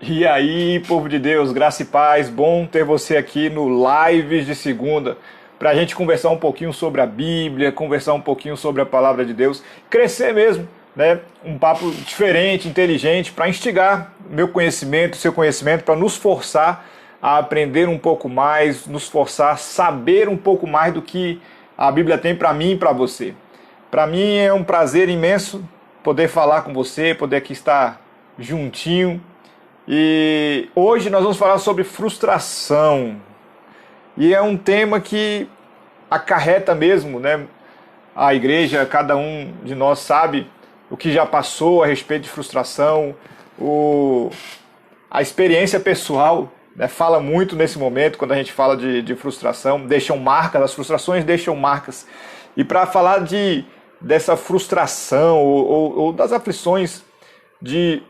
E aí, povo de Deus, graça e paz, bom ter você aqui no Lives de Segunda, para a gente conversar um pouquinho sobre a Bíblia, conversar um pouquinho sobre a Palavra de Deus, crescer mesmo, né? Um papo diferente, inteligente, para instigar meu conhecimento, seu conhecimento, para nos forçar a aprender um pouco mais, nos forçar a saber um pouco mais do que a Bíblia tem para mim e para você. Para mim é um prazer imenso poder falar com você, poder aqui estar juntinho. E hoje nós vamos falar sobre frustração. E é um tema que acarreta mesmo, né? A igreja, cada um de nós sabe o que já passou a respeito de frustração, a experiência pessoal, né, fala muito nesse momento quando a gente fala de frustração, deixam marcas, as frustrações deixam marcas. E para falar dessa frustração ou das aflições de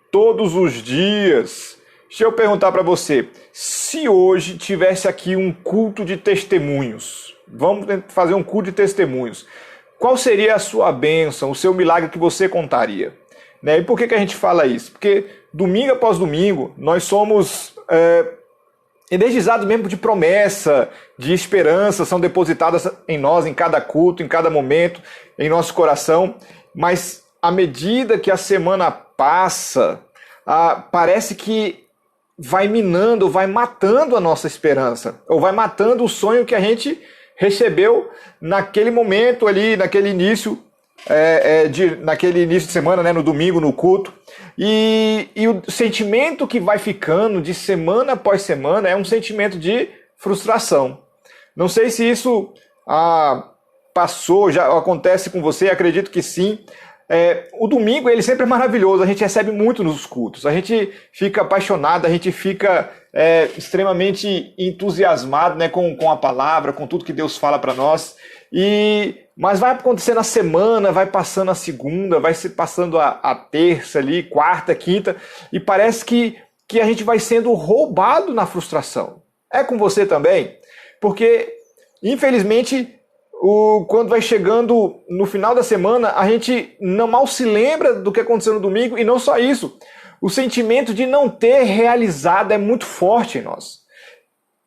todos os dias, deixa eu perguntar para você, se hoje tivesse aqui um culto de testemunhos, vamos fazer um culto de testemunhos, qual seria a sua bênção, o seu milagre que você contaria? Né? E por que a gente fala isso? Porque domingo após domingo nós somos energizados mesmo de promessa, de esperança, são depositadas em nós, em cada culto, em cada momento, em nosso coração, mas à medida que a semana passa, parece que vai minando, vai matando a nossa esperança, ou vai matando o sonho que a gente recebeu naquele momento ali, naquele início de semana, né, no domingo, no culto. E o sentimento que vai ficando de semana após semana é um sentimento de frustração. Não sei se isso passou, já acontece com você, acredito que sim. O domingo ele sempre é maravilhoso, a gente recebe muito nos cultos, a gente fica apaixonado, a gente fica extremamente entusiasmado, né, com a palavra, com tudo que Deus fala para nós. Mas vai acontecendo a semana, vai passando a segunda, vai se passando a terça ali, quarta, quinta, e parece que a gente vai sendo roubado na frustração. É com você também? Porque, infelizmente, quando vai chegando no final da semana, a gente não mal se lembra do que aconteceu no domingo, e não só isso. O sentimento de não ter realizado é muito forte em nós.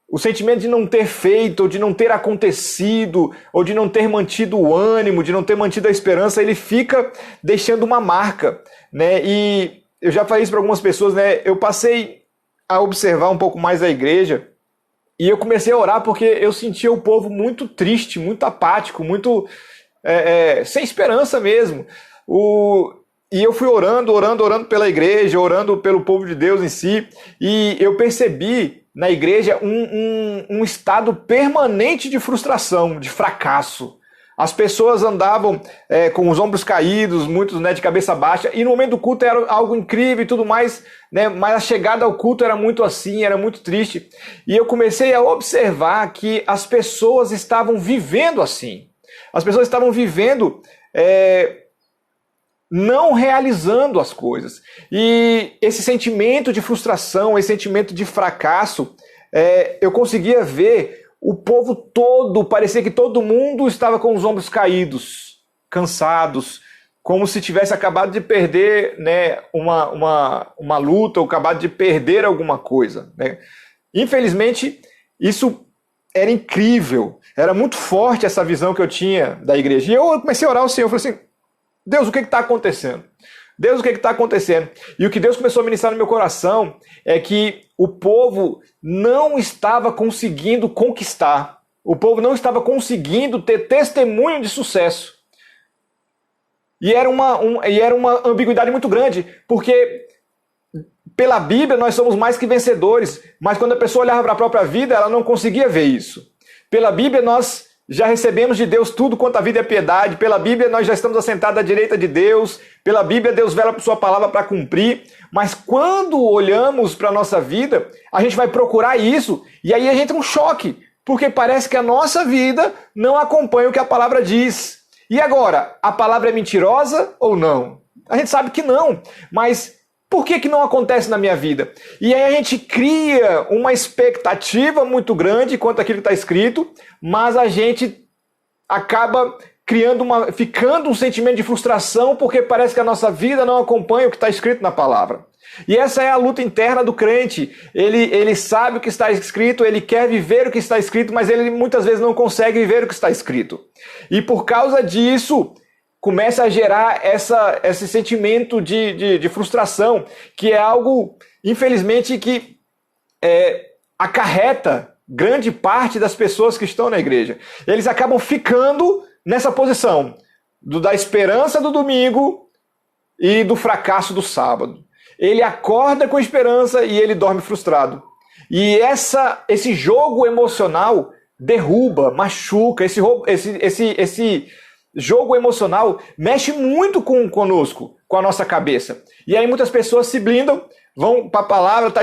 O sentimento de não ter feito, ou de não ter acontecido, ou de não ter mantido o ânimo, de não ter mantido a esperança, ele fica deixando uma marca, né? E eu já falei isso para algumas pessoas, né? Eu passei a observar um pouco mais a igreja, e eu comecei a orar porque eu sentia o povo muito triste, muito apático, muito sem esperança mesmo. E eu fui orando pela igreja, orando pelo povo de Deus em si, e eu percebi na igreja um estado permanente de frustração, de fracasso. As pessoas andavam com os ombros caídos, muitos, né, de cabeça baixa, e no momento do culto era algo incrível e tudo mais, né, mas a chegada ao culto era muito assim, era muito triste. E eu comecei a observar que as pessoas estavam vivendo assim. As pessoas estavam vivendo não realizando as coisas. E esse sentimento de frustração, esse sentimento de fracasso, eu conseguia ver o povo todo, parecia que todo mundo estava com os ombros caídos, cansados, como se tivesse acabado de perder, né, uma luta, ou acabado de perder alguma coisa, né? Infelizmente, isso era incrível, era muito forte essa visão que eu tinha da igreja. E eu comecei a orar ao Senhor, eu falei assim, Deus, o que está acontecendo? Deus, o que está acontecendo? E o que Deus começou a ministrar no meu coração é que o povo não estava conseguindo conquistar. O povo não estava conseguindo ter testemunho de sucesso. E era uma ambiguidade muito grande, porque pela Bíblia nós somos mais que vencedores, mas quando a pessoa olhava para a própria vida, ela não conseguia ver isso. Pela Bíblia nós já recebemos de Deus tudo quanto a vida é piedade. Pela Bíblia nós já estamos assentados à direita de Deus. Pela Bíblia Deus vela por sua palavra para cumprir. Mas quando olhamos para a nossa vida, a gente vai procurar isso e aí entra um choque. Porque parece que a nossa vida não acompanha o que a palavra diz. E agora, a palavra é mentirosa ou não? A gente sabe que não, mas por que não acontece na minha vida? E aí a gente cria uma expectativa muito grande quanto àquilo que está escrito, mas a gente acaba ficando um sentimento de frustração porque parece que a nossa vida não acompanha o que está escrito na palavra. E essa é a luta interna do crente. Ele sabe o que está escrito, ele quer viver o que está escrito, mas ele muitas vezes não consegue viver o que está escrito. E por causa disso, começa a gerar esse sentimento de frustração, que é algo, infelizmente, que acarreta grande parte das pessoas que estão na igreja. Eles acabam ficando nessa posição da esperança do domingo e do fracasso do sábado. Ele acorda com esperança e ele dorme frustrado. E esse jogo emocional derruba, machuca. Esse jogo emocional mexe muito conosco, com a nossa cabeça. E aí muitas pessoas se blindam, vão para a palavra, está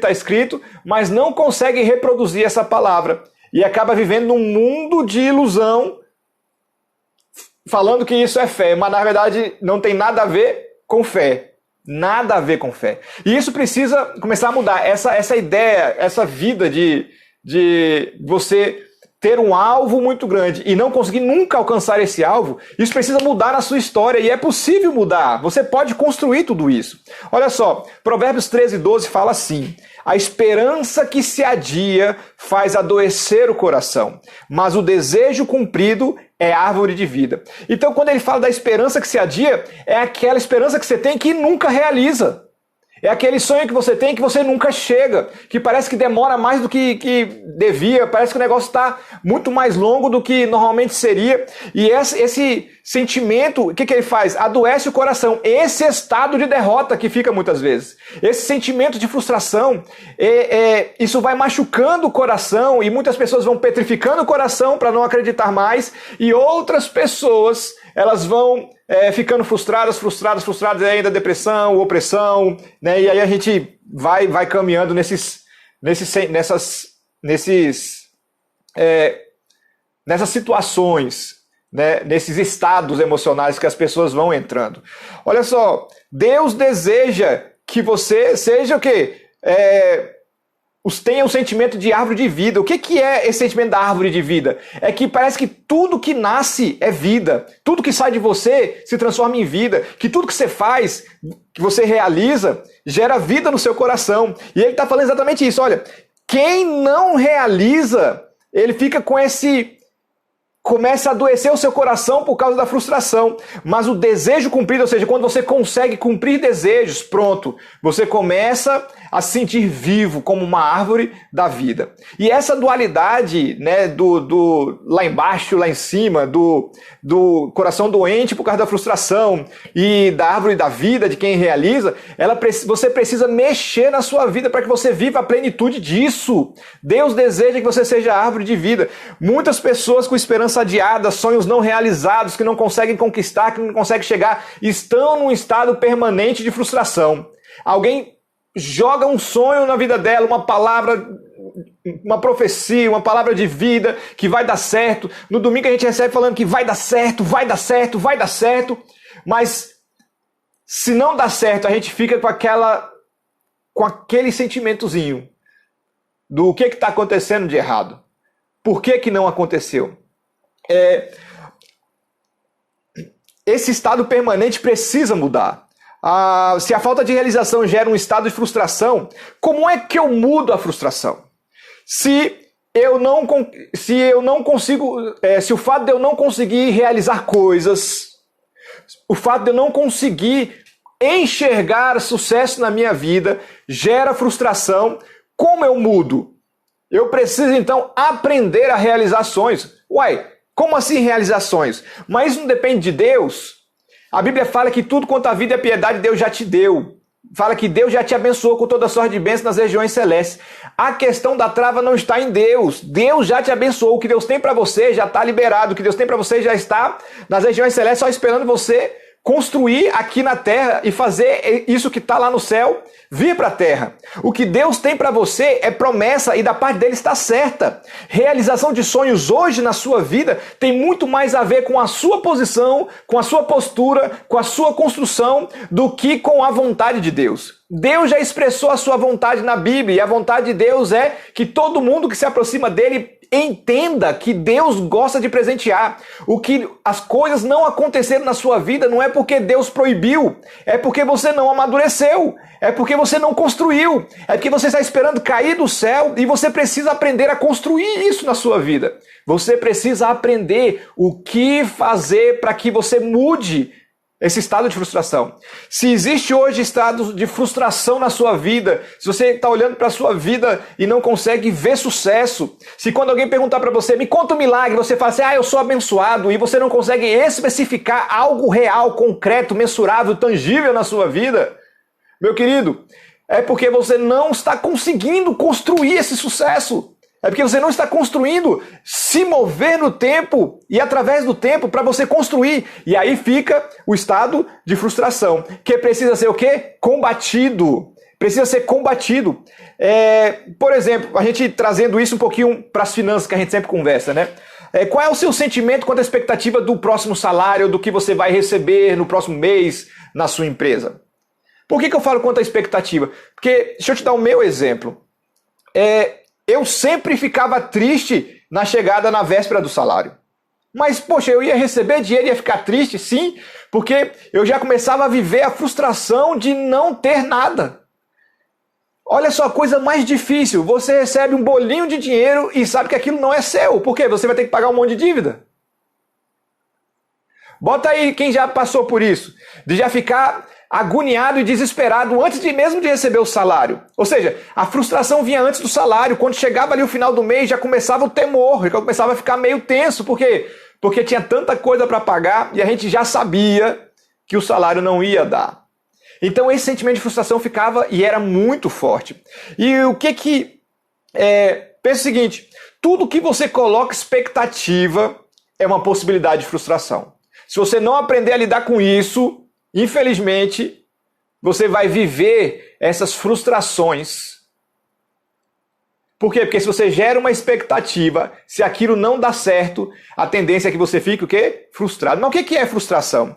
escrito, mas não conseguem reproduzir essa palavra. E acaba vivendo num mundo de ilusão, falando que isso é fé, mas na verdade não tem nada a ver com fé. Nada a ver com fé. E isso precisa começar a mudar. Essa ideia, essa vida de você ter um alvo muito grande e não conseguir nunca alcançar esse alvo, isso precisa mudar na sua história e é possível mudar. Você pode construir tudo isso. Olha só, Provérbios 13:12 fala assim: a esperança que se adia faz adoecer o coração, mas o desejo cumprido é árvore de vida. Então, quando ele fala da esperança que se adia, é aquela esperança que você tem que nunca realiza. É aquele sonho que você tem que você nunca chega, que parece que demora mais do que devia, parece que o negócio está muito mais longo do que normalmente seria. E esse sentimento, o que ele faz? Adoece o coração. Esse estado de derrota que fica muitas vezes. Esse sentimento de frustração, isso vai machucando o coração e muitas pessoas vão petrificando o coração para não acreditar mais. E outras pessoas, elas vão ficando frustradas, e ainda depressão, opressão, né? E aí a gente vai caminhando nessas situações, né? Nesses estados emocionais que as pessoas vão entrando. Olha só, Deus deseja que você seja o quê? Tenha um sentimento de árvore de vida. O que é esse sentimento da árvore de vida? É que parece que tudo que nasce é vida. Tudo que sai de você se transforma em vida. Que tudo que você faz, que você realiza, gera vida no seu coração. E ele está falando exatamente isso. Olha, quem não realiza, ele fica com começa a adoecer o seu coração por causa da frustração. Mas o desejo cumprido, ou seja, quando você consegue cumprir desejos, pronto, você começa a se sentir vivo como uma árvore da vida. E essa dualidade, né, do lá embaixo, lá em cima, do coração doente por causa da frustração e da árvore da vida de quem realiza, você precisa mexer na sua vida para que você viva a plenitude disso. Deus deseja que você seja árvore de vida. Muitas pessoas com esperança adiada, sonhos não realizados, que não conseguem conquistar, que não conseguem chegar, estão num estado permanente de frustração. Alguém joga um sonho na vida dela, uma palavra, uma profecia, uma palavra de vida, que vai dar certo. No domingo a gente recebe falando que vai dar certo, mas se não dá certo, a gente fica com aquele sentimentozinho do que está acontecendo de errado. Por que não aconteceu? Esse estado permanente precisa mudar. Se a falta de realização gera um estado de frustração, como é que eu mudo a frustração? Se o fato de eu não conseguir realizar coisas, o fato de eu não conseguir enxergar sucesso na minha vida gera frustração, como eu mudo? Eu preciso então aprender a realizar sonhos. Como assim realizações? Mas isso não depende de Deus? A Bíblia fala que tudo quanto a vida e a piedade Deus já te deu. Fala que Deus já te abençoou com toda sorte de bênçãos nas regiões celestes. A questão da trava não está em Deus. Deus já te abençoou. O que Deus tem para você já está liberado. O que Deus tem para você já está nas regiões celestes, só esperando você construir aqui na terra e fazer isso que está lá no céu vir para a terra. O que Deus tem para você é promessa e da parte dele está certa. Realização de sonhos hoje na sua vida tem muito mais a ver com a sua posição, com a sua postura, com a sua construção, do que com a vontade de Deus. Deus já expressou a sua vontade na Bíblia, e a vontade de Deus é que todo mundo que se aproxima dele entenda que Deus gosta de presentear. As coisas não aconteceram na sua vida não é porque Deus proibiu, é porque você não amadureceu, é porque você não construiu, é porque você está esperando cair do céu e você precisa aprender a construir isso na sua vida. Você precisa aprender o que fazer para que você mude esse estado de frustração. Se existe hoje estado de frustração na sua vida, se você está olhando para a sua vida e não consegue ver sucesso, se quando alguém perguntar para você, me conta um milagre, você fala assim, eu sou abençoado, e você não consegue especificar algo real, concreto, mensurável, tangível na sua vida, meu querido, é porque você não está conseguindo construir esse sucesso. É porque você não está construindo, se mover no tempo e através do tempo para você construir. E aí fica o estado de frustração, que precisa ser o quê? Combatido. Precisa ser combatido. Por exemplo, a gente trazendo isso um pouquinho para as finanças que a gente sempre conversa, né? Qual é o seu sentimento quanto à expectativa do próximo salário, do que você vai receber no próximo mês na sua empresa? Por que eu falo quanto à expectativa? Porque, deixa eu te dar o meu exemplo. Eu sempre ficava triste na chegada na véspera do salário. Mas, poxa, eu ia receber dinheiro e ia ficar triste, sim, porque eu já começava a viver a frustração de não ter nada. Olha só, a coisa mais difícil, você recebe um bolinho de dinheiro e sabe que aquilo não é seu. Por quê? Você vai ter que pagar um monte de dívida. Bota aí quem já passou por isso, de já ficar agoniado e desesperado antes mesmo de receber o salário. Ou seja, a frustração vinha antes do salário. Quando chegava ali o final do mês, já começava o temor, já começava a ficar meio tenso. Por quê? Porque tinha tanta coisa para pagar e a gente já sabia que o salário não ia dar. Então esse sentimento de frustração ficava e era muito forte. E o que pensa o seguinte, tudo que você coloca expectativa é uma possibilidade de frustração. Se você não aprender a lidar com isso, infelizmente, você vai viver essas frustrações. Por quê? Porque se você gera uma expectativa, se aquilo não dá certo, a tendência é que você fique o quê? Frustrado. Mas o que é frustração?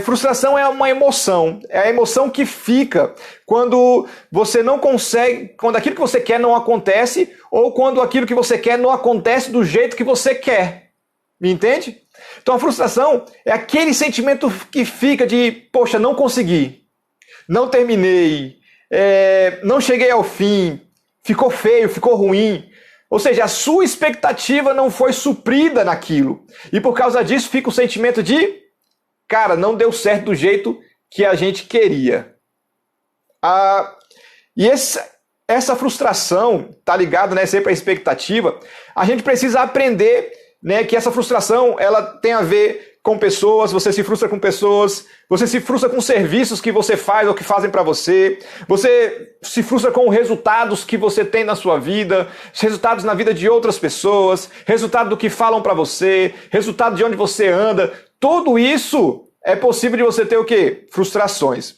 Frustração é uma emoção. É a emoção que fica quando você não consegue, quando aquilo que você quer não acontece, ou quando aquilo que você quer não acontece do jeito que você quer. Me entende? Então a frustração é aquele sentimento que fica de, poxa, não consegui, não terminei, não cheguei ao fim, ficou feio, ficou ruim. Ou seja, a sua expectativa não foi suprida naquilo. E por causa disso fica o sentimento de, cara, não deu certo do jeito que a gente queria. E essa frustração, tá ligado, né, sempre à expectativa, a gente precisa aprender, né, que essa frustração ela tem a ver com pessoas, você se frustra com pessoas, você se frustra com serviços que você faz ou que fazem para você se frustra com resultados que você tem na sua vida, resultados na vida de outras pessoas, resultado do que falam para você, resultado de onde você anda. Tudo isso é possível de você ter o quê? Frustrações.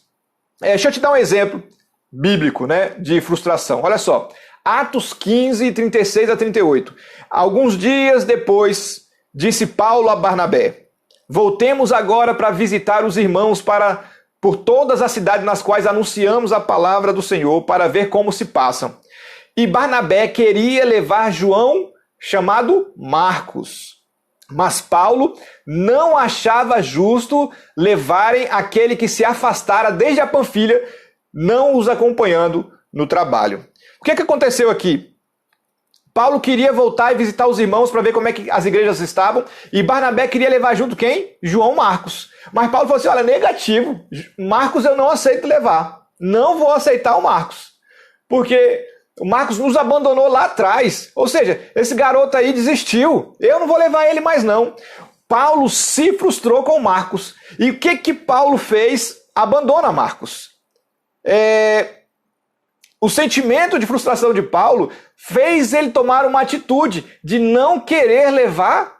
Deixa eu te dar um exemplo bíblico, né, de frustração. Olha só. Atos 15, 36 a 38. Alguns dias depois, disse Paulo a Barnabé, voltemos agora para visitar os irmãos por todas as cidades nas quais anunciamos a palavra do Senhor, para ver como se passam. E Barnabé queria levar João, chamado Marcos. Mas Paulo não achava justo levarem aquele que se afastara desde a Panfilha, não os acompanhando no trabalho. O que aconteceu aqui? Paulo queria voltar e visitar os irmãos para ver como é que as igrejas estavam, e Barnabé queria levar junto quem? João Marcos. Mas Paulo falou assim, olha, negativo, Marcos eu não aceito levar, não vou aceitar o Marcos, porque o Marcos nos abandonou lá atrás, ou seja, esse garoto aí desistiu, eu não vou levar ele mais não. Paulo se frustrou com Marcos, e o que Paulo fez? Abandona Marcos. O sentimento de frustração de Paulo fez ele tomar uma atitude de não querer levar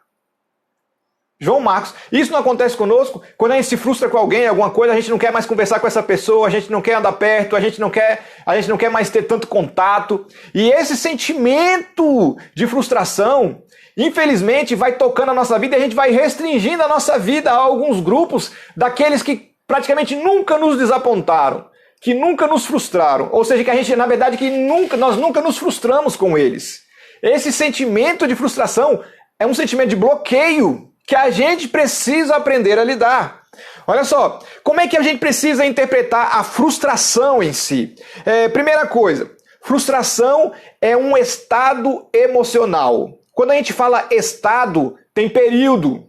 João Marcos. Isso não acontece conosco? Quando a gente se frustra com alguém, alguma coisa, a gente não quer mais conversar com essa pessoa, a gente não quer andar perto, a gente não quer mais ter tanto contato. E esse sentimento de frustração, infelizmente, vai tocando a nossa vida e a gente vai restringindo a nossa vida a alguns grupos daqueles que praticamente nunca nos desapontaram, que nunca nos frustraram, ou seja, que a gente, na verdade, nós nunca nos frustramos com eles. Esse sentimento de frustração é um sentimento de bloqueio que a gente precisa aprender a lidar. Olha só, como é que a gente precisa interpretar a frustração em si? Primeira coisa, frustração é um estado emocional. Quando a gente fala estado, tem período.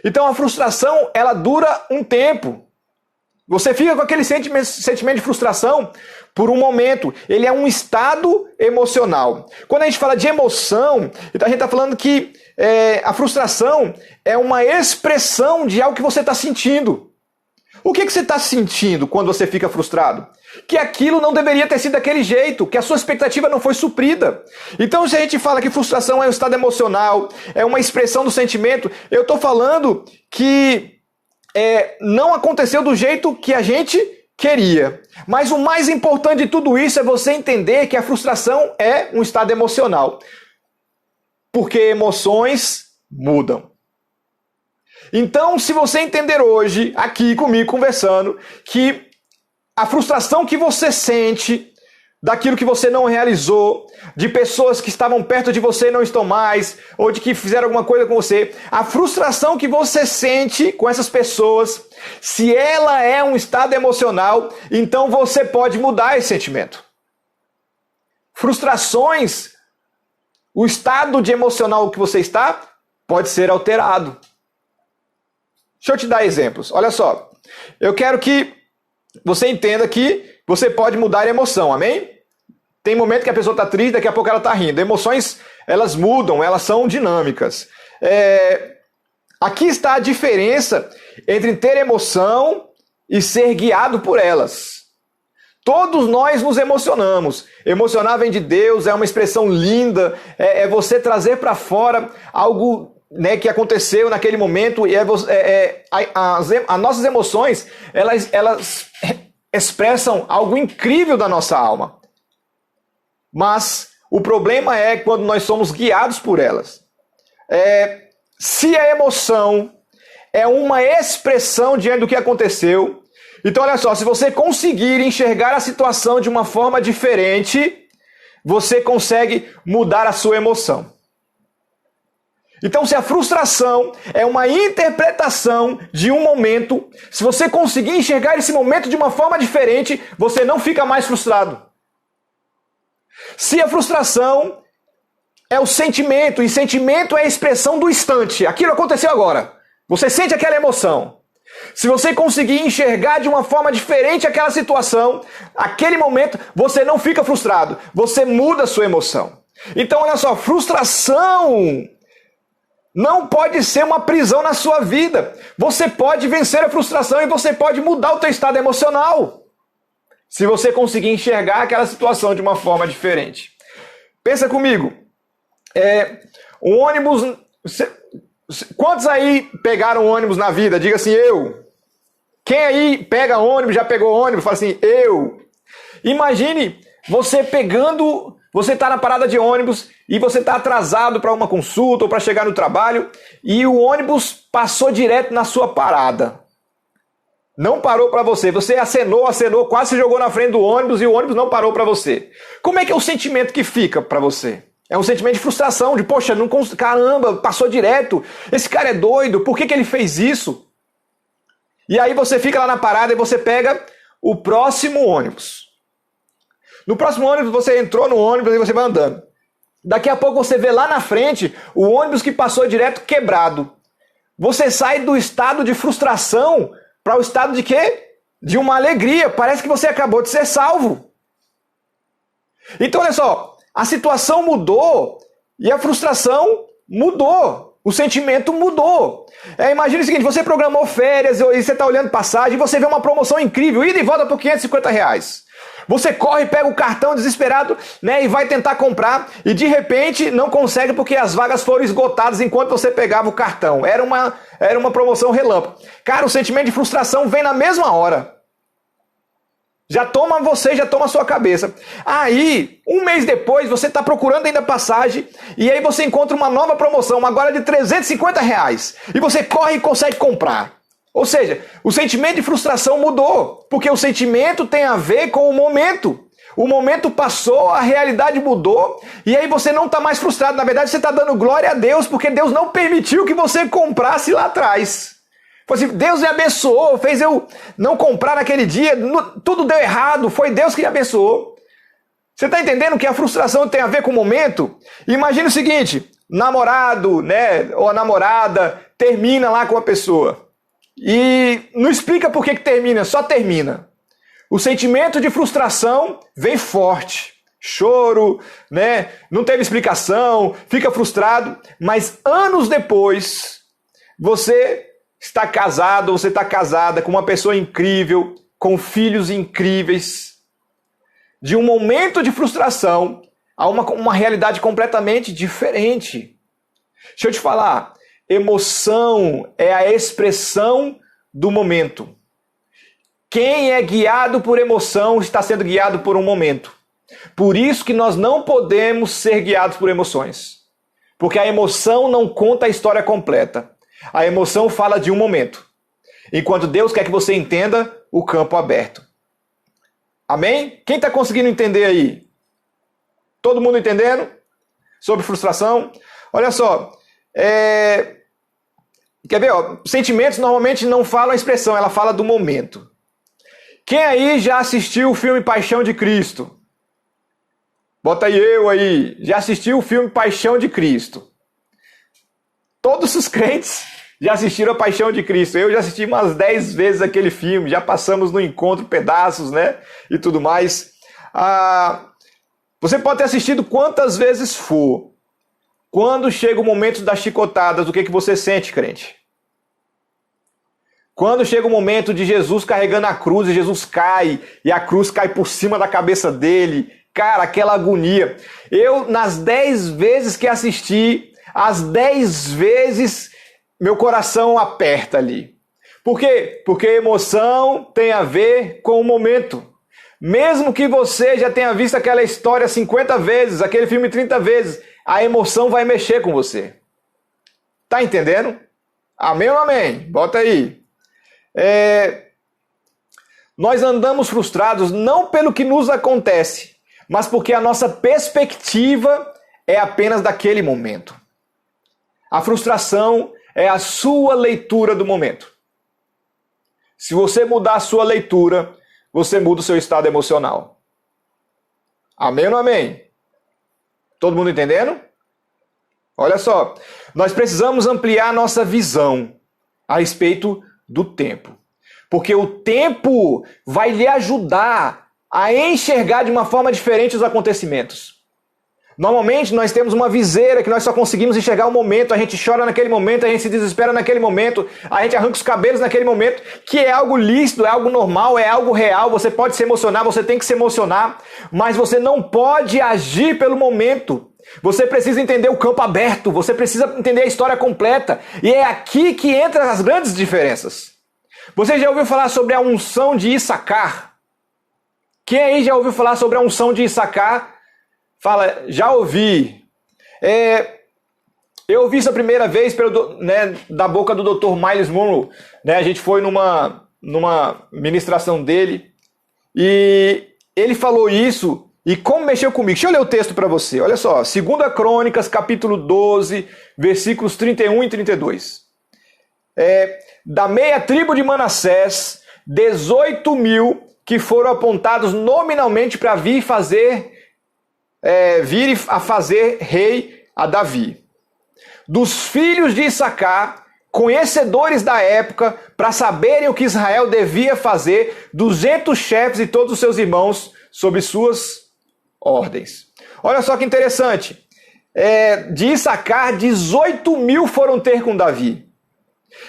Então a frustração, ela dura um tempo. Você fica com aquele sentimento de frustração por um momento. Ele é um estado emocional. Quando a gente fala de emoção, então a gente está falando que a frustração é uma expressão de algo que você está sentindo. O que você está sentindo quando você fica frustrado? Que aquilo não deveria ter sido daquele jeito, que a sua expectativa não foi suprida. Então, se a gente fala que frustração é um estado emocional, é uma expressão do sentimento, eu estou falando que não aconteceu do jeito que a gente queria. Mas o mais importante de tudo isso é você entender que a frustração é um estado emocional. Porque emoções mudam. Então, se você entender hoje, aqui comigo conversando, que a frustração que você sente daquilo que você não realizou, de pessoas que estavam perto de você e não estão mais, ou de que fizeram alguma coisa com você, a frustração que você sente com essas pessoas, se ela é um estado emocional, então você pode mudar esse sentimento. Frustrações, o estado de emocional que você está, pode ser alterado. Deixa eu te dar exemplos. Olha só, eu quero que você entenda que você pode mudar a emoção, amém? Tem momento que a pessoa está triste, daqui a pouco ela está rindo. Emoções, elas mudam, elas são dinâmicas. Aqui está a diferença entre ter emoção e ser guiado por elas. Todos nós nos emocionamos. Emocionar vem de Deus, é uma expressão linda, é você trazer para fora algo, né, que aconteceu naquele momento, e as nossas emoções, elas expressam algo incrível da nossa alma. Mas o problema é quando nós somos guiados por elas. Se a emoção é uma expressão diante do que aconteceu, então olha só, se você conseguir enxergar a situação de uma forma diferente, você consegue mudar a sua emoção. Então, se a frustração é uma interpretação de um momento, se você conseguir enxergar esse momento de uma forma diferente, você não fica mais frustrado. Se a frustração é o sentimento, e sentimento é a expressão do instante, aquilo aconteceu agora, você sente aquela emoção. Se você conseguir enxergar de uma forma diferente aquela situação, aquele momento, você não fica frustrado, você muda a sua emoção. Então, olha só, frustração não pode ser uma prisão na sua vida. Você pode vencer a frustração e você pode mudar o teu estado emocional. Se você conseguir enxergar aquela situação de uma forma diferente. Pensa comigo. O ônibus... Quantos aí pegaram ônibus na vida? Diga assim, eu. Quem aí pega ônibus, já pegou ônibus? Fala assim, eu. Imagine você pegando... Você está na parada de ônibus e você está atrasado para uma consulta ou para chegar no trabalho e o ônibus passou direto na sua parada. Não parou para você. Você acenou, quase se jogou na frente do ônibus e o ônibus não parou para você. Como é que é o sentimento que fica para você? É um sentimento de frustração, de poxa, caramba, passou direto. Esse cara é doido, por que ele fez isso? E aí você fica lá na parada e você pega o próximo ônibus. No próximo ônibus, você entrou no ônibus e você vai andando. Daqui a pouco você vê lá na frente o ônibus que passou direto quebrado. Você sai do estado de frustração para o estado de quê? De uma alegria. Parece que você acabou de ser salvo. Então, olha só. A situação mudou e a frustração mudou. O sentimento mudou. Imagine o seguinte, você programou férias e você está olhando passagem e você vê uma promoção incrível, ida e volta por R$550. Você corre, pega o cartão desesperado, né, e vai tentar comprar e de repente não consegue porque as vagas foram esgotadas enquanto você pegava o cartão. Era uma promoção relâmpago. Cara, o sentimento de frustração vem na mesma hora. Já toma a sua cabeça. Aí, um mês depois, você está procurando ainda passagem e aí você encontra uma nova promoção, agora de R$350. E você corre e consegue comprar. Ou seja, o sentimento de frustração mudou, porque o sentimento tem a ver com o momento. O momento passou, a realidade mudou, e aí você não está mais frustrado. Na verdade, você está dando glória a Deus, porque Deus não permitiu que você comprasse lá atrás. Assim, Deus me abençoou, fez eu não comprar naquele dia, tudo deu errado, foi Deus que me abençoou. Você está entendendo que a frustração tem a ver com o momento? Imagina o seguinte, namorado, né, ou a namorada termina lá com a pessoa. E não explica por que termina, só termina. O sentimento de frustração vem forte. Choro, né? Não teve explicação, fica frustrado. Mas anos depois, você está casado, você está casada com uma pessoa incrível, com filhos incríveis. De um momento de frustração a uma realidade completamente diferente. Deixa eu te falar, emoção é a expressão do momento. Quem é guiado por emoção está sendo guiado por um momento. Por isso que nós não podemos ser guiados por emoções. Porque a emoção não conta a história completa. A emoção fala de um momento. Enquanto Deus quer que você entenda o campo aberto. Amém? Quem está conseguindo entender aí? Todo mundo entendendo? Sobre frustração? Olha só. Quer ver? Ó, sentimentos normalmente não falam a expressão, ela fala do momento. Quem aí já assistiu o filme Paixão de Cristo? Bota eu aí. Já assistiu o filme Paixão de Cristo? Todos os crentes já assistiram a Paixão de Cristo. Eu já assisti umas 10 vezes aquele filme. Já passamos no encontro pedaços, né? E tudo mais. Você pode ter assistido quantas vezes for. Quando chega o momento das chicotadas, o que você sente, crente? Quando chega o momento de Jesus carregando a cruz e Jesus cai e a cruz cai por cima da cabeça dele, cara, aquela agonia. Eu, nas 10 vezes que assisti, as 10 vezes meu coração aperta ali. Por quê? Porque emoção tem a ver com o momento. Mesmo que você já tenha visto aquela história 50 vezes, aquele filme 30 vezes, a emoção vai mexer com você. Tá entendendo? Amém ou amém? Bota aí. Nós andamos frustrados não pelo que nos acontece, mas porque a nossa perspectiva é apenas daquele momento. A frustração é a sua leitura do momento. Se você mudar a sua leitura, você muda o seu estado emocional. Amém ou não amém? Todo mundo entendendo? Olha só, nós precisamos ampliar nossa visão a respeito do tempo. Porque o tempo vai lhe ajudar a enxergar de uma forma diferente os acontecimentos. Normalmente nós temos uma viseira que nós só conseguimos enxergar o momento, a gente chora naquele momento, a gente se desespera naquele momento, a gente arranca os cabelos naquele momento, que é algo lícito, é algo normal, é algo real, você pode se emocionar, você tem que se emocionar, mas você não pode agir pelo momento. Você precisa entender o campo aberto, você precisa entender a história completa, e é aqui que entram as grandes diferenças. Você já ouviu falar sobre a unção de Issacar? Quem aí já ouviu falar sobre a unção de Issacar? Fala, já ouvi. Eu ouvi isso a primeira vez da boca do Dr. Myles Munroe. A gente foi numa ministração dele e ele falou isso e como mexeu comigo. Deixa eu ler o texto para você. Olha só, 2 Crônicas, capítulo 12, versículos 31 e 32. Da meia tribo de Manassés, 18.000 que foram apontados nominalmente para vir a fazer rei a Davi. Dos filhos de Issacar, conhecedores da época, para saberem o que Israel devia fazer, 200 chefes e todos os seus irmãos sob suas ordens. Olha só que interessante. De Issacar, 18.000 foram ter com Davi.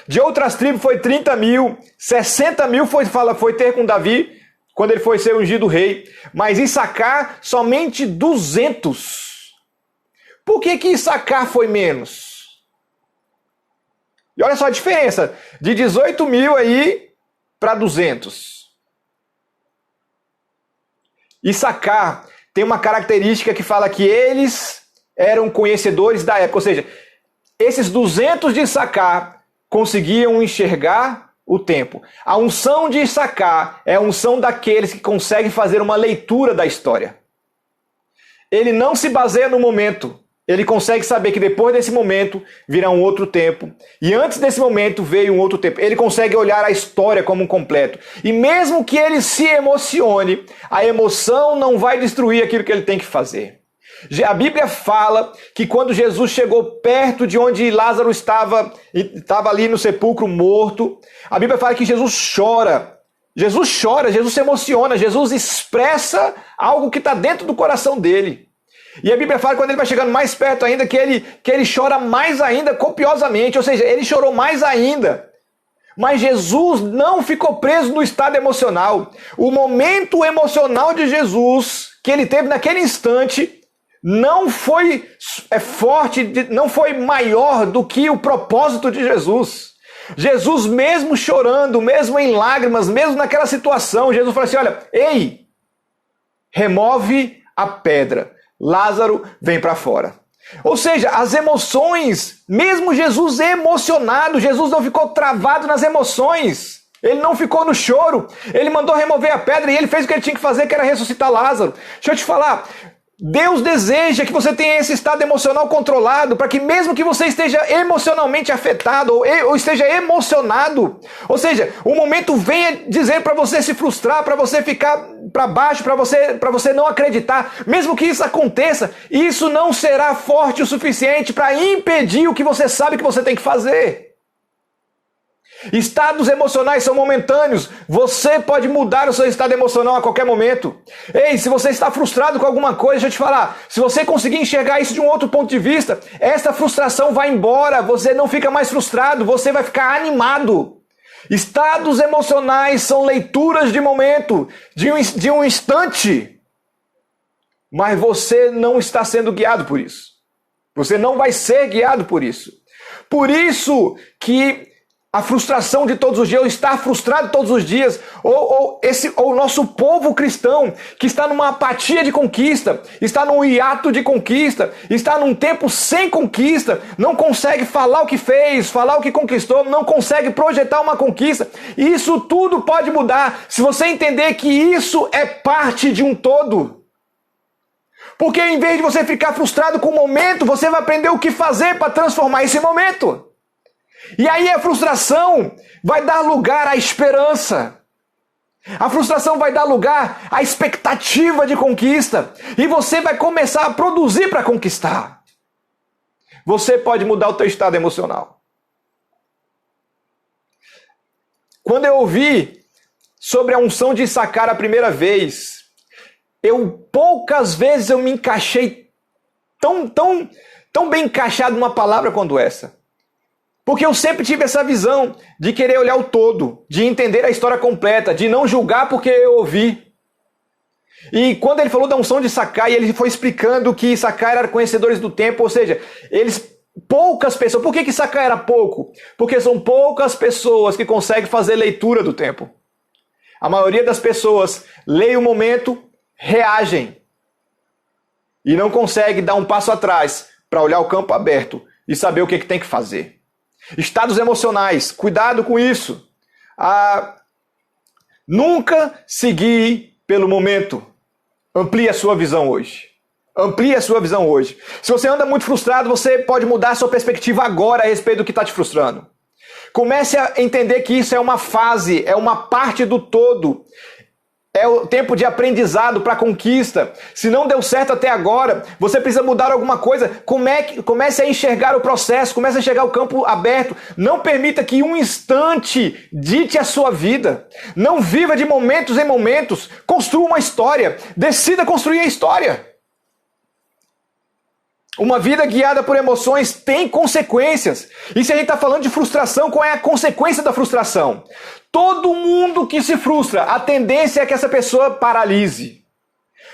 De outras tribos foi 30.000, 60.000 foi ter com Davi, quando ele foi ser ungido rei. Mas Issacar, somente 200. Por que Issacar foi menos? E olha só a diferença, de 18.000 aí para 200. Issacar tem uma característica que fala que eles eram conhecedores da época. Ou seja, esses 200 de Issacar conseguiam enxergar o tempo. A unção de Issacar é a unção daqueles que conseguem fazer uma leitura da história. Ele não se baseia no momento. Ele consegue saber que depois desse momento virá um outro tempo. E antes desse momento veio um outro tempo. Ele consegue olhar a história como um completo. E mesmo que ele se emocione, a emoção não vai destruir aquilo que ele tem que fazer. A Bíblia fala que quando Jesus chegou perto de onde Lázaro estava ali no sepulcro morto, a Bíblia fala que Jesus chora. Jesus chora, Jesus se emociona, Jesus expressa algo que está dentro do coração dele. E a Bíblia fala que quando ele vai chegando mais perto ainda, que ele chora mais ainda, copiosamente, ou seja, ele chorou mais ainda. Mas Jesus não ficou preso no estado emocional. O momento emocional de Jesus, que ele teve naquele instante, não foi forte, não foi maior do que o propósito de Jesus. Jesus, mesmo chorando, mesmo em lágrimas, mesmo naquela situação, Jesus falou assim, olha, ei, remove a pedra. Lázaro vem para fora. Ou seja, as emoções, mesmo Jesus emocionado, Jesus não ficou travado nas emoções. Ele não ficou no choro. Ele mandou remover a pedra e ele fez o que ele tinha que fazer, que era ressuscitar Lázaro. Deixa eu te falar, Deus deseja que você tenha esse estado emocional controlado, para que mesmo que você esteja emocionalmente afetado ou esteja emocionado, ou seja, o momento venha dizer para você se frustrar, para você ficar para baixo, para você não acreditar, mesmo que isso aconteça, isso não será forte o suficiente para impedir o que você sabe que você tem que fazer. Estados emocionais são momentâneos. Você pode mudar o seu estado emocional a qualquer momento. Ei, se você está frustrado com alguma coisa, deixa eu te falar. Se você conseguir enxergar isso de um outro ponto de vista, essa frustração vai embora. Você não fica mais frustrado, você vai ficar animado. Estados emocionais são leituras de momento, de um instante. Mas você não está sendo guiado por isso. Você não vai ser guiado por isso. Por isso que a frustração de todos os dias, ou estar frustrado todos os dias, ou o nosso povo cristão, que está numa apatia de conquista, está num hiato de conquista, está num tempo sem conquista, não consegue falar o que fez, falar o que conquistou, não consegue projetar uma conquista. Isso tudo pode mudar se você entender que isso é parte de um todo. Porque em vez de você ficar frustrado com o momento, você vai aprender o que fazer para transformar esse momento. E aí a frustração vai dar lugar à esperança. A frustração vai dar lugar à expectativa de conquista. E você vai começar a produzir para conquistar. Você pode mudar o teu estado emocional. Quando eu ouvi sobre a unção de Issacar a primeira vez, poucas vezes eu me encaixei tão bem encaixado numa palavra quanto essa. Porque eu sempre tive essa visão de querer olhar o todo, de entender a história completa, de não julgar porque eu ouvi. E quando ele falou da unção de Issacar, e ele foi explicando que Issacar era conhecedores do tempo, ou seja, poucas pessoas. Por que Issacar era pouco? Porque são poucas pessoas que conseguem fazer leitura do tempo. A maioria das pessoas leem o momento, reagem e não consegue dar um passo atrás para olhar o campo aberto e saber o que tem que fazer. Estados emocionais, cuidado com isso. Nunca seguir pelo momento. Amplie a sua visão hoje. Amplie a sua visão hoje. Se você anda muito frustrado, você pode mudar a sua perspectiva agora a respeito do que está te frustrando. Comece a entender que isso é uma fase, é uma parte do todo. É o tempo de aprendizado para conquista. Se não deu certo até agora, você precisa mudar alguma coisa. Comece a enxergar o processo, comece a enxergar o campo aberto. Não permita que um instante dite a sua vida. Não viva de momentos em momentos. Construa uma história. Decida construir a história. Uma vida guiada por emoções tem consequências. E se a gente está falando de frustração, qual é a consequência da frustração? Todo mundo que se frustra, a tendência é que essa pessoa paralise.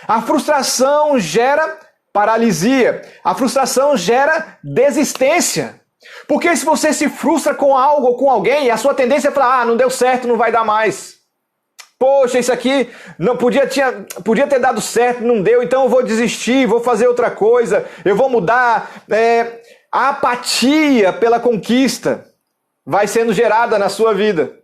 A frustração gera paralisia. A frustração gera desistência. Porque se você se frustra com algo ou com alguém, a sua tendência é falar, não deu certo, não vai dar mais. Poxa, isso aqui não podia ter dado certo, não deu, então eu vou desistir, vou fazer outra coisa, eu vou mudar. A apatia pela conquista vai sendo gerada na sua vida.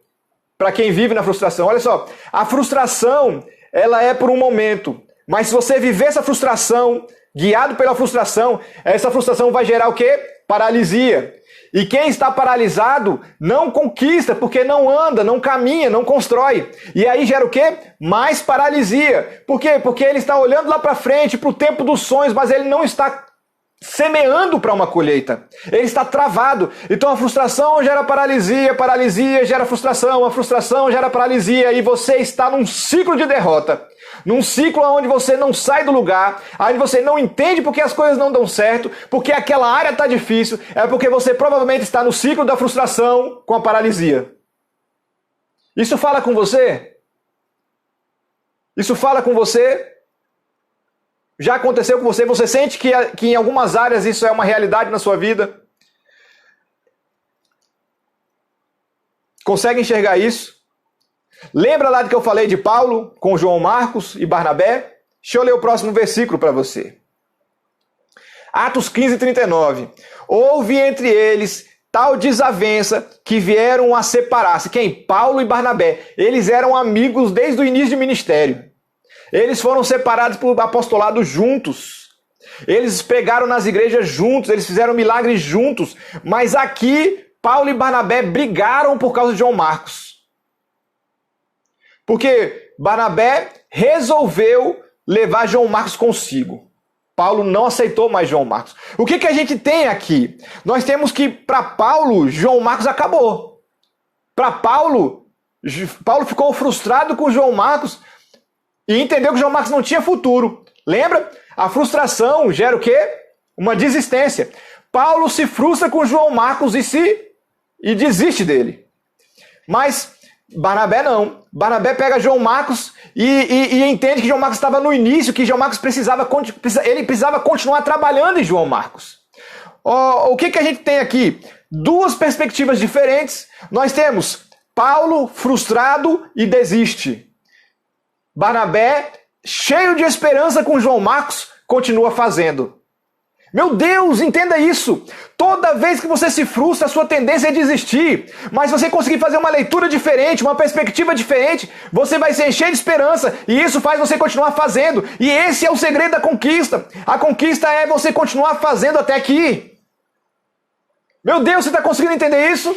para quem vive na frustração. Olha só, a frustração, ela é por um momento. Mas se você viver essa frustração, guiado pela frustração, essa frustração vai gerar o quê? Paralisia. E quem está paralisado não conquista, porque não anda, não caminha, não constrói. E aí gera o quê? Mais paralisia. Por quê? Porque ele está olhando lá para frente, para o tempo dos sonhos, mas ele não está semeando para uma colheita. Ele está travado. Então a frustração gera paralisia, paralisia gera frustração, a frustração gera paralisia, e você está num ciclo de derrota. Num ciclo onde você não sai do lugar, onde você não entende porque as coisas não dão certo, porque aquela área está difícil, é porque você provavelmente está no ciclo da frustração com a paralisia. Isso fala com você? Isso fala com você? Já aconteceu com você? Você sente que em algumas áreas isso é uma realidade na sua vida? Consegue enxergar isso? Lembra lá do que eu falei de Paulo com João Marcos e Barnabé? Deixa eu ler o próximo versículo para você. Atos 15:39. Houve entre eles tal desavença que vieram a separar-se. Quem? Paulo e Barnabé. Eles eram amigos desde o início do ministério. Eles foram separados por apostolado juntos. Eles pregaram nas igrejas juntos, eles fizeram milagres juntos. Mas aqui, Paulo e Barnabé brigaram por causa de João Marcos. Porque Barnabé resolveu levar João Marcos consigo. Paulo não aceitou mais João Marcos. O que a gente tem aqui? Nós temos que, para Paulo, João Marcos acabou. Para Paulo ficou frustrado com João Marcos e entendeu que João Marcos não tinha futuro. Lembra? A frustração gera o quê? Uma desistência. Paulo se frustra com João Marcos e desiste dele. Mas Barnabé não. Barnabé pega João Marcos e entende que João Marcos estava no início, que João Marcos precisava continuar trabalhando em João Marcos. O que a gente tem aqui? Duas perspectivas diferentes. Nós temos Paulo frustrado e desiste. Barnabé, cheio de esperança com João Marcos, continua fazendo. Meu Deus, entenda isso. Toda vez que você se frustra, a sua tendência é desistir. Mas se você conseguir fazer uma leitura diferente, uma perspectiva diferente, você vai se encher de esperança. E isso faz você continuar fazendo. E esse é o segredo da conquista. A conquista é você continuar fazendo até aqui. Meu Deus, você está conseguindo entender isso?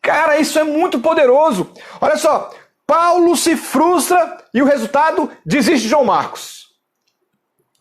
Cara, isso é muito poderoso. Olha só, Paulo se frustra e o resultado, desiste de João Marcos.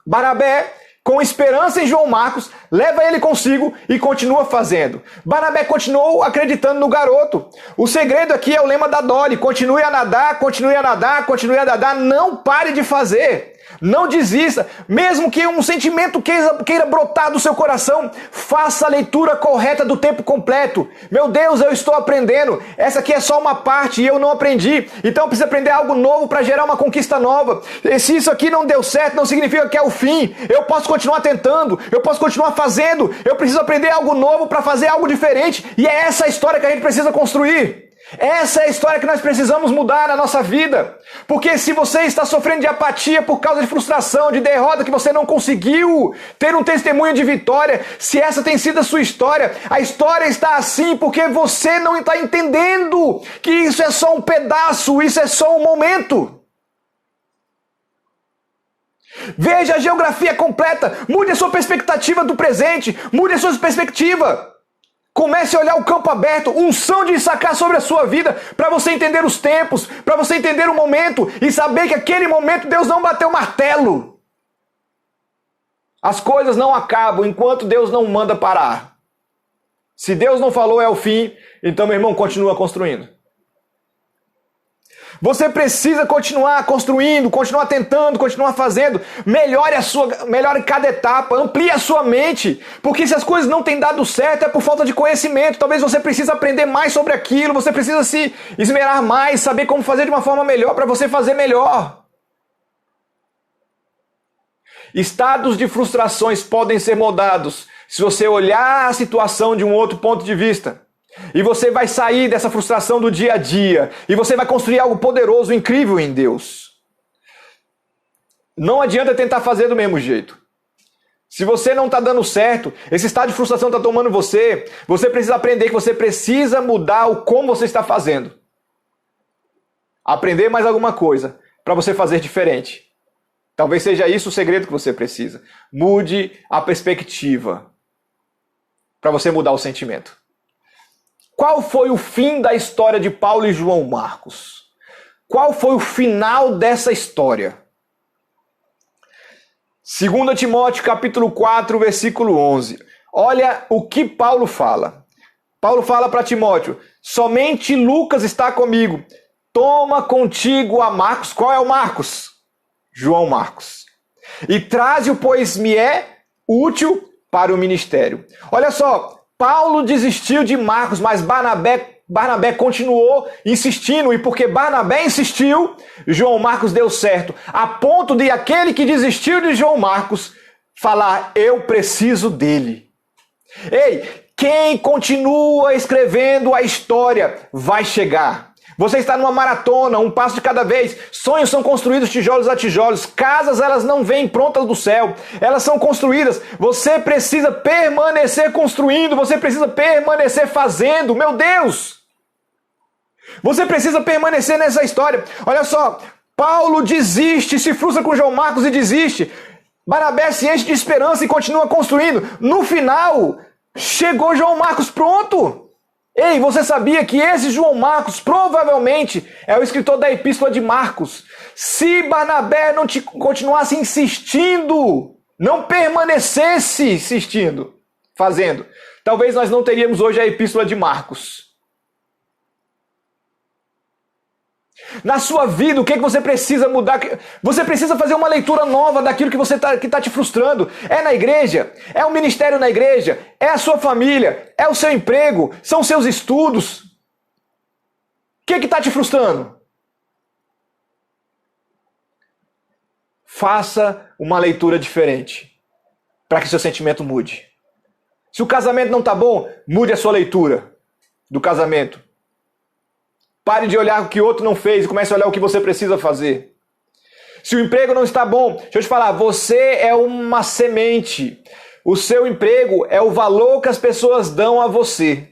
Barnabé, com esperança em João Marcos, leva ele consigo e continua fazendo. Barnabé continuou acreditando no garoto. O segredo aqui é o lema da Dolly: continue a nadar, continue a nadar, continue a nadar, não pare de fazer. Não desista, mesmo que um sentimento queira brotar do seu coração, faça a leitura correta do tempo completo. Meu Deus, eu estou aprendendo, essa aqui é só uma parte e eu não aprendi, então eu preciso aprender algo novo para gerar uma conquista nova. E se isso aqui não deu certo, não significa que é o fim. Eu posso continuar tentando, eu posso continuar fazendo, eu preciso aprender algo novo para fazer algo diferente, e é essa a história que a gente precisa construir. Essa é a história que nós precisamos mudar na nossa vida. Porque se você está sofrendo de apatia por causa de frustração, de derrota, que você não conseguiu ter um testemunho de vitória, se essa tem sido a sua história, a história está assim porque você não está entendendo que isso é só um pedaço, isso é só um momento. Veja a geografia completa, mude a sua perspectiva do presente, mude a sua perspectiva. Comece a olhar o campo aberto, unção de Issacar sobre a sua vida, para você entender os tempos, para você entender o momento e saber que aquele momento Deus não bateu o martelo. As coisas não acabam enquanto Deus não manda parar. Se Deus não falou é o fim, então, meu irmão, continua construindo. Você precisa continuar construindo, continuar tentando, continuar fazendo. Melhore cada etapa, amplie a sua mente. Porque se as coisas não têm dado certo, é por falta de conhecimento. Talvez você precise aprender mais sobre aquilo, você precisa se esmerar mais, saber como fazer de uma forma melhor para você fazer melhor. Estados de frustrações podem ser mudados se você olhar a situação de um outro ponto de vista. E você vai sair dessa frustração do dia a dia. E você vai construir algo poderoso, incrível em Deus. Não adianta tentar fazer do mesmo jeito. Se você não está dando certo, esse estado de frustração está tomando você, você precisa aprender que você precisa mudar o como você está fazendo. Aprender mais alguma coisa para você fazer diferente. Talvez seja isso o segredo que você precisa. Mude a perspectiva para você mudar o sentimento. Qual foi o fim da história de Paulo e João Marcos? Qual foi o final dessa história? 2 Timóteo capítulo 4, versículo 11. Olha o que Paulo fala. Paulo fala para Timóteo: somente Lucas está comigo. Toma contigo a Marcos. Qual é o Marcos? João Marcos. E traze-o, pois me é útil para o ministério. Olha só, Paulo desistiu de Marcos, mas Barnabé continuou insistindo. E porque Barnabé insistiu, João Marcos deu certo. A ponto de aquele que desistiu de João Marcos falar: eu preciso dele. Ei, quem continua escrevendo a história vai chegar. Você está numa maratona, um passo de cada vez. Sonhos são construídos tijolos a tijolos. Casas, elas não vêm prontas do céu. Elas são construídas. Você precisa permanecer construindo. Você precisa permanecer fazendo. Meu Deus! Você precisa permanecer nessa história. Olha só, Paulo desiste, se frustra com João Marcos e desiste. Barnabé se enche de esperança e continua construindo. No final, chegou João Marcos pronto. Ei, você sabia que esse João Marcos provavelmente é o escritor da Epístola de Marcos? Se Barnabé não continuasse insistindo, não permanecesse insistindo, fazendo, talvez nós não teríamos hoje a Epístola de Marcos. Na sua vida, o que você precisa mudar? Você precisa fazer uma leitura nova daquilo que está te frustrando. É na igreja? É o ministério na igreja? É a sua família? É o seu emprego? São os seus estudos? O que está te frustrando? Faça uma leitura diferente para que seu sentimento mude. Se o casamento não está bom, mude a sua leitura do casamento. Pare de olhar o que o outro não fez e comece a olhar o que você precisa fazer. Se o emprego não está bom, deixa eu te falar, você é uma semente. O seu emprego é o valor que as pessoas dão a você.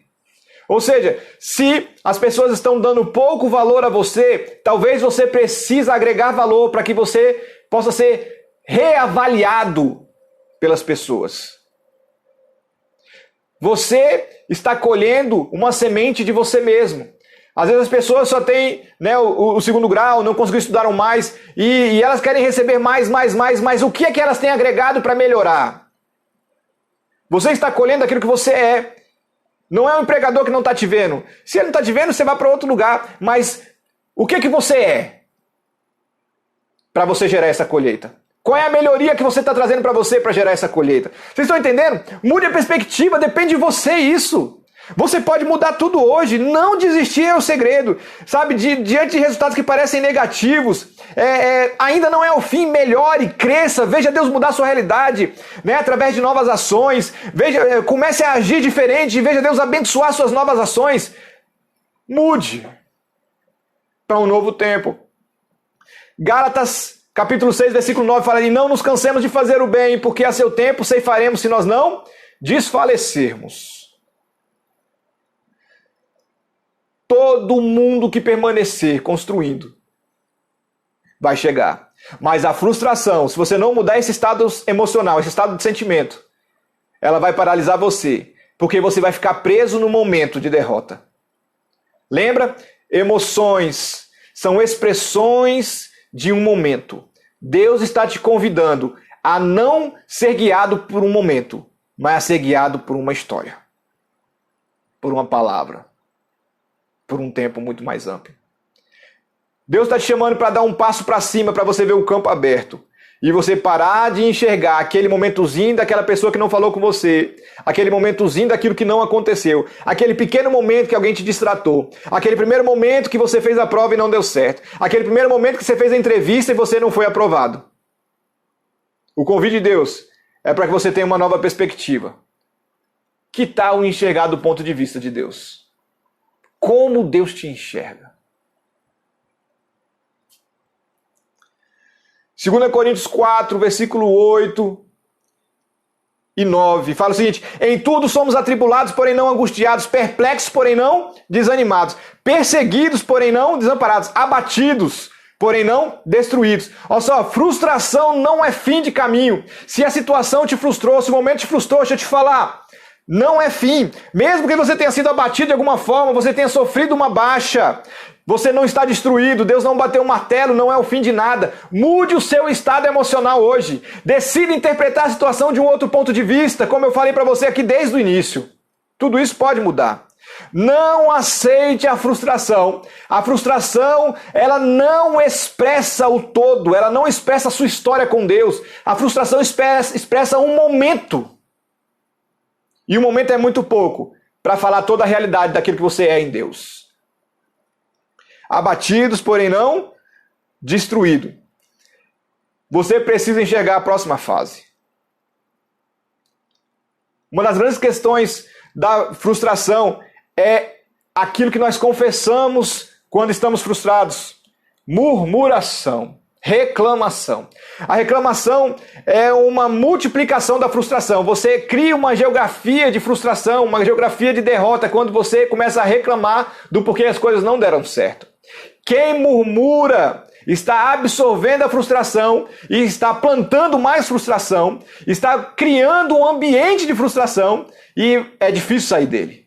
Ou seja, se as pessoas estão dando pouco valor a você, talvez você precise agregar valor para que você possa ser reavaliado pelas pessoas. Você está colhendo uma semente de você mesmo. Às vezes as pessoas só têm, né, o segundo grau, não conseguiram estudar mais e elas querem receber mais, mas o que é que elas têm agregado para melhorar? Você está colhendo aquilo que você é. Não é um empregador que não está te vendo. Se ele não está te vendo, você vai para outro lugar. Mas o que você é para você gerar essa colheita? Qual é a melhoria que você está trazendo para você para gerar essa colheita? Vocês estão entendendo? Mude a perspectiva, depende de você isso. Você pode mudar tudo hoje, não desistir é o segredo. Sabe, diante de resultados que parecem negativos, ainda não é o fim, melhore, cresça, veja Deus mudar a sua realidade, né, através de novas ações, comece a agir diferente, veja Deus abençoar suas novas ações. Mude para um novo tempo. Gálatas capítulo 6, versículo 9 fala: e não nos cansemos de fazer o bem, porque a seu tempo ceifaremos se nós não desfalecermos. Todo mundo que permanecer construindo vai chegar. Mas a frustração, se você não mudar esse estado emocional, esse estado de sentimento, ela vai paralisar você, porque você vai ficar preso no momento de derrota. Lembra? Emoções são expressões de um momento. Deus está te convidando a não ser guiado por um momento, mas a ser guiado por uma história, por uma palavra, por um tempo muito mais amplo. Deus está te chamando para dar um passo para cima, para você ver o campo aberto. E você parar de enxergar aquele momentozinho daquela pessoa que não falou com você, aquele momentozinho daquilo que não aconteceu, aquele pequeno momento que alguém te distratou, aquele primeiro momento que você fez a prova e não deu certo, aquele primeiro momento que você fez a entrevista e você não foi aprovado. O convite de Deus é para que você tenha uma nova perspectiva. Que tal enxergar do ponto de vista de Deus? Como Deus te enxerga. 2 Coríntios 4, versículo 8. e 9. Fala o seguinte: em tudo somos atribulados, porém não angustiados, perplexos, porém não desanimados, perseguidos, porém não desamparados, abatidos, porém não destruídos. Olha só, frustração não é fim de caminho. Se a situação te frustrou, se o momento te frustrou, deixa eu te falar, não é fim. Mesmo que você tenha sido abatido de alguma forma, você tenha sofrido uma baixa, você não está destruído, Deus não bateu um martelo, não é o fim de nada. Mude o seu estado emocional hoje. Decida interpretar a situação de um outro ponto de vista, como eu falei para você aqui desde o início. Tudo isso pode mudar. Não aceite a frustração. A frustração, ela não expressa o todo, ela não expressa a sua história com Deus. A frustração expressa um momento. E o momento é muito pouco para falar toda a realidade daquilo que você é em Deus. Abatidos, porém não destruído. Você precisa enxergar a próxima fase. Uma das grandes questões da frustração é aquilo que nós confessamos quando estamos frustrados. Murmuração, reclamação. A reclamação é uma multiplicação da frustração. Você cria uma geografia de frustração, uma geografia de derrota quando você começa a reclamar do porquê as coisas não deram certo. Quem murmura está absorvendo a frustração e está plantando mais frustração, está criando um ambiente de frustração e é difícil sair dele.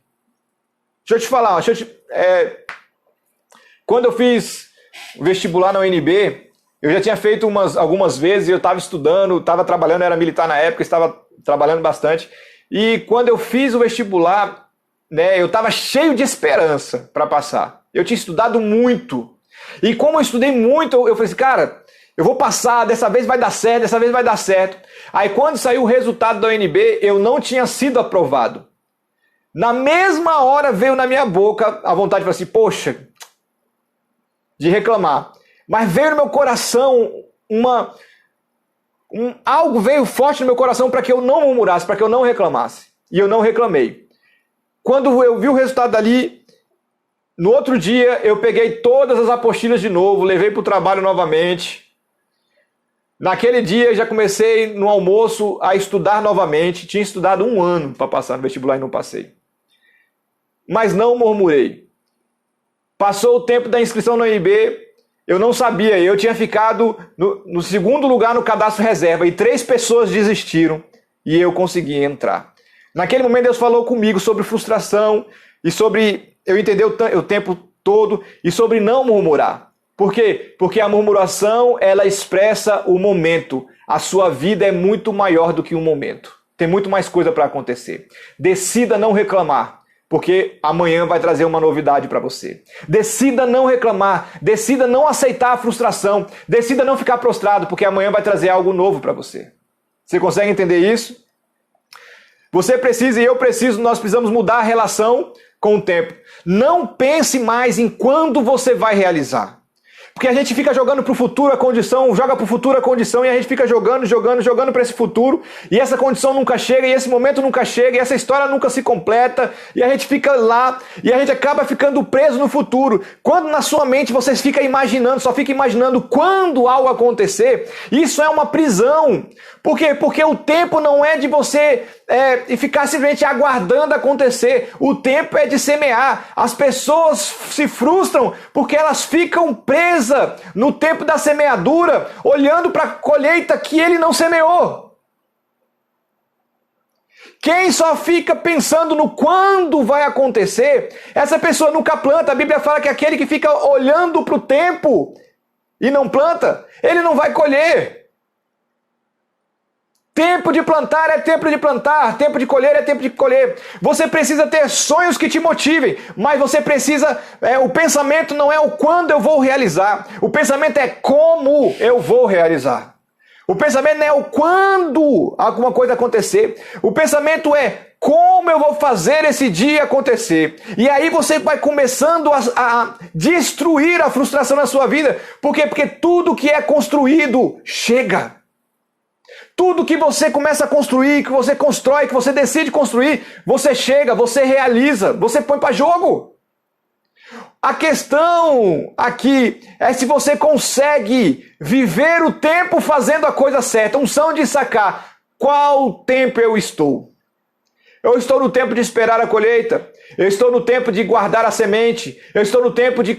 Deixa eu te falar, quando eu fiz vestibular na UNB, eu já tinha feito algumas vezes, eu estava estudando, estava trabalhando, era militar na época, estava trabalhando bastante, e quando eu fiz o vestibular, né, eu estava cheio de esperança para passar. Eu tinha estudado muito. E como eu estudei muito, eu falei assim, cara, eu vou passar, dessa vez vai dar certo, dessa vez vai dar certo. Aí quando saiu o resultado da UNB, eu não tinha sido aprovado. Na mesma hora veio na minha boca a vontade de falar assim, poxa, de reclamar. Mas veio no meu coração algo veio forte no meu coração para que eu não murmurasse, para que eu não reclamasse. E eu não reclamei. Quando eu vi o resultado dali, no outro dia eu peguei todas as apostilas de novo, levei para o trabalho novamente. Naquele dia já comecei no almoço a estudar novamente. Tinha estudado 1 ano para passar no vestibular e não passei. Mas não murmurei. Passou o tempo da inscrição no UNB, eu não sabia, eu tinha ficado no segundo lugar no cadastro reserva e 3 pessoas desistiram e eu consegui entrar. Naquele momento Deus falou comigo sobre frustração e sobre eu entender o tempo todo e sobre não murmurar. Por quê? Porque a murmuração, ela expressa o momento. A sua vida é muito maior do que um momento. Tem muito mais coisa para acontecer. Decida não reclamar, porque amanhã vai trazer uma novidade para você. Decida não reclamar, decida não aceitar a frustração, decida não ficar prostrado, porque amanhã vai trazer algo novo para você. Você consegue entender isso? Você precisa e eu preciso, nós precisamos mudar a relação com o tempo. Não pense mais em quando você vai realizar. Porque a gente fica jogando para o futuro a condição, joga para o futuro a condição e a gente fica jogando para esse futuro e essa condição nunca chega e esse momento nunca chega e essa história nunca se completa e a gente fica lá e a gente acaba ficando preso no futuro. Quando na sua mente você fica imaginando, só fica imaginando quando algo acontecer, isso é uma prisão. Por quê? Porque o tempo não é de você ficar simplesmente aguardando acontecer. O tempo é de semear. As pessoas se frustram porque elas ficam presas no tempo da semeadura, olhando para a colheita que ele não semeou. Quem só fica pensando no quando vai acontecer, essa pessoa nunca planta. A Bíblia fala que aquele que fica olhando para o tempo e não planta, ele não vai colher. Tempo de plantar é tempo de plantar, tempo de colher é tempo de colher. Você precisa ter sonhos que te motivem, mas você precisa, o pensamento não é o quando eu vou realizar, o pensamento é como eu vou realizar. O pensamento não é o quando alguma coisa acontecer, o pensamento é como eu vou fazer esse dia acontecer. E aí você vai começando a destruir a frustração na sua vida. Por quê? Porque tudo que é construído chega. Tudo que você começa a construir, que você constrói, que você decide construir, você chega, você realiza, você põe para jogo. A questão aqui é se você consegue viver o tempo fazendo a coisa certa. Unção de sacar Qual tempo eu estou? Eu estou no tempo de esperar a colheita. Eu estou no tempo de guardar a semente. Eu estou no tempo de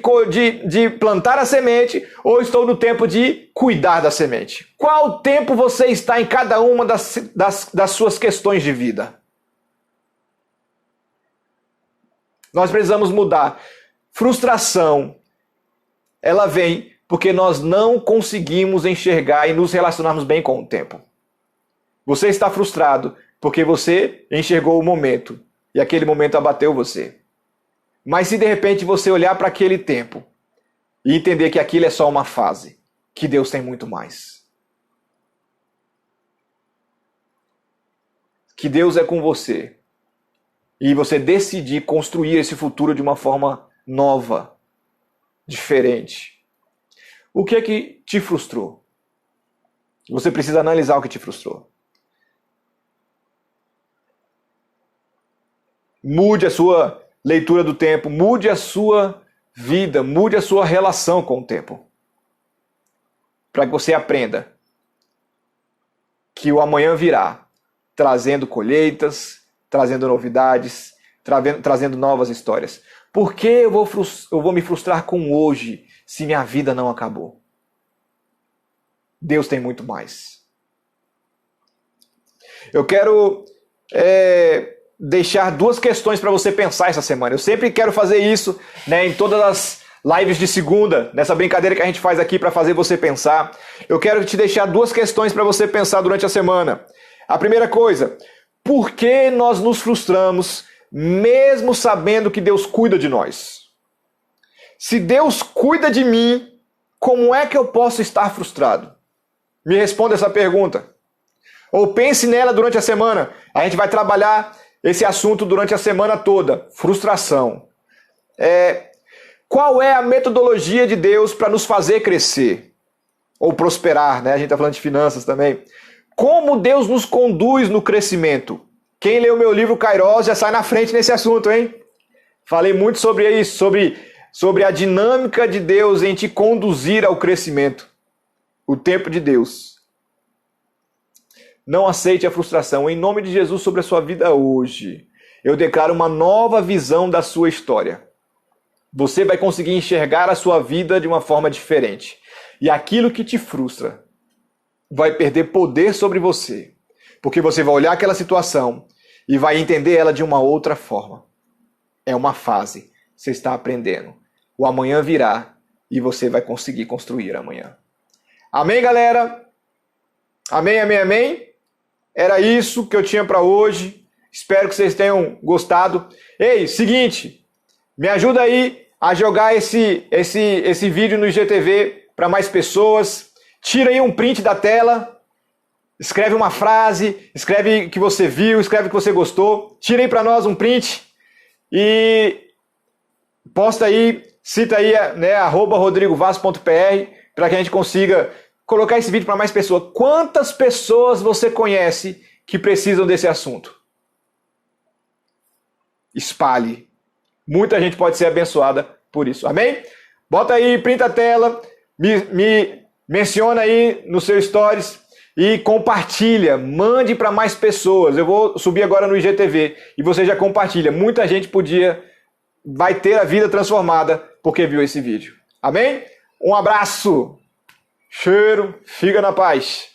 plantar a semente. Ou estou no tempo de cuidar da semente? Qual tempo você está em cada uma das suas questões de vida? Nós precisamos mudar. Frustração, ela vem porque nós não conseguimos enxergar e nos relacionarmos bem com o tempo. Você está frustrado porque você enxergou o momento e aquele momento abateu você. Mas se de repente você olhar para aquele tempo e entender que aquilo é só uma fase, que Deus tem muito mais. Que Deus é com você. E você decidir construir esse futuro de uma forma nova, diferente. O que é que te frustrou? Você precisa analisar o que te frustrou. Mude a sua leitura do tempo, mude a sua vida, mude a sua relação com o tempo. Para que você aprenda que o amanhã virá, trazendo colheitas, trazendo novidades, trazendo novas histórias. Por que eu vou me frustrar com hoje se minha vida não acabou? Deus tem muito mais. Eu quero deixar duas questões para você pensar essa semana. Eu sempre quero fazer isso, né, em todas as lives de segunda, nessa brincadeira que a gente faz aqui para fazer você pensar. Eu quero te deixar duas questões para você pensar durante a semana. A primeira coisa, por que nós nos frustramos mesmo sabendo que Deus cuida de nós? Se Deus cuida de mim, como é que eu posso estar frustrado? Me responda essa pergunta. Ou pense nela durante a semana. A gente vai trabalhar esse assunto durante a semana toda. Frustração. Qual é a metodologia de Deus para nos fazer crescer? Ou prosperar, né? A gente está falando de finanças também. Como Deus nos conduz no crescimento? Quem leu meu livro Kairos já sai na frente nesse assunto, hein? Falei muito sobre isso, sobre a dinâmica de Deus em te conduzir ao crescimento. O tempo de Deus. Não aceite a frustração. Em nome de Jesus sobre a sua vida hoje, eu declaro uma nova visão da sua história. Você vai conseguir enxergar a sua vida de uma forma diferente. E aquilo que te frustra vai perder poder sobre você. Porque você vai olhar aquela situação e vai entender ela de uma outra forma. É uma fase. Você está aprendendo. O amanhã virá e você vai conseguir construir amanhã. Amém, galera? Amém, amém, amém? Era isso que eu tinha para hoje. Espero que vocês tenham gostado. Ei, seguinte, me ajuda aí a jogar esse vídeo no IGTV para mais pessoas. Tira aí um print da tela. Escreve uma frase, escreve que você viu, escreve que você gostou. Tira aí para nós um print e posta aí, cita aí, né, @rodrigovaz.pr para que a gente consiga colocar esse vídeo para mais pessoas. Quantas pessoas você conhece que precisam desse assunto? Espalhe. Muita gente pode ser abençoada por isso. Amém? Bota aí, printa a tela, me menciona aí no seu stories e compartilha. Mande para mais pessoas. Eu vou subir agora no IGTV e você já compartilha. Muita gente vai ter a vida transformada porque viu esse vídeo. Amém? Um abraço. Cheiro, fica na paz.